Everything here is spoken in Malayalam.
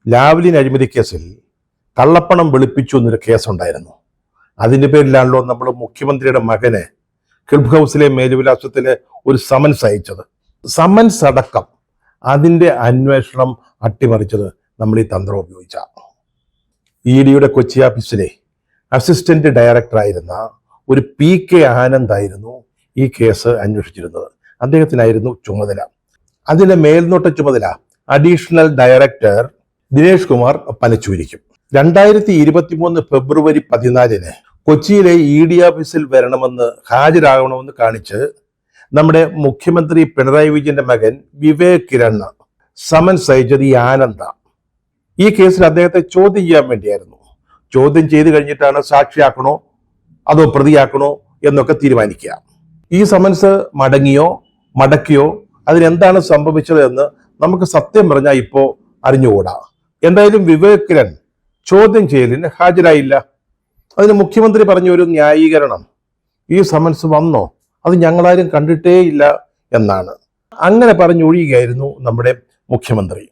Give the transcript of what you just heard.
ലാവ്ലിൻ അഴിമതി കേസിൽ കള്ളപ്പണം വെളുപ്പിച്ചു എന്നൊരു കേസുണ്ടായിരുന്നു. അതിന്റെ പേരിലാണല്ലോ നമ്മൾ മുഖ്യമന്ത്രിയുടെ മകന് ക്ലിഫ് ഹൗസിലെ മേൽവിലാസത്തിലെ ഒരു സമൻസ് അയച്ചത്. സമൻസ് അടക്കം അതിന്റെ അന്വേഷണം അട്ടിമറിച്ചത് നമ്മൾ ഈ തന്ത്രം ഉപയോഗിച്ച EDയുടെ കൊച്ചി ഓഫീസിലെ അസിസ്റ്റന്റ് ഡയറക്ടറായിരുന്ന ഒരു PK ആനന്ദായിരുന്നു ഈ കേസ് അന്വേഷിച്ചിരുന്നത്. അദ്ദേഹത്തിനായിരുന്നു ചുമതല. അതിന്റെ മേൽനോട്ട ചുമതല അഡീഷണൽ ഡയറക്ടർ ദിനേഷ് കുമാർ പനച്ചൂരിക്കും. 2023 ഫെബ്രുവരി 14 കൊച്ചിയിലെ ED ഓഫീസിൽ വരണമെന്ന് ഹാജരാകണമെന്ന് കാണിച്ച് നമ്മുടെ മുഖ്യമന്ത്രി പിണറായി വിജയന്റെ മകൻ വിവേക് കിരൺ സമൻസ് അയച്ചത് ഈ ആനന്ദ. ഈ കേസിൽ അദ്ദേഹത്തെ ചോദ്യം ചെയ്യാൻ വേണ്ടിയായിരുന്നു. ചോദ്യം ചെയ്ത് കഴിഞ്ഞിട്ടാണ് സാക്ഷിയാക്കണോ അതോ പ്രതിയാക്കണോ എന്നൊക്കെ തീരുമാനിക്കുക. ഈ സമൻസ് മടങ്ങിയോ മടക്കിയോ അതിനെന്താണ് സംഭവിച്ചത് എന്ന് നമുക്ക് സത്യം പറഞ്ഞാൽ ഇപ്പോ അറിഞ്ഞുകൂടാ. എന്തായാലും വിവേക് കിരൺ ചോദ്യം ചെയ്യലിന് ഹാജരായില്ല. അതിന് മുഖ്യമന്ത്രി പറഞ്ഞ ഒരു ന്യായീകരണം, ഈ സമൻസ് വന്നോ അത് ഞങ്ങളാരും കണ്ടിട്ടേ ഇല്ല എന്നാണ്. അങ്ങനെ പറഞ്ഞൊഴിയുകയായിരുന്നു നമ്മുടെ മുഖ്യമന്ത്രി.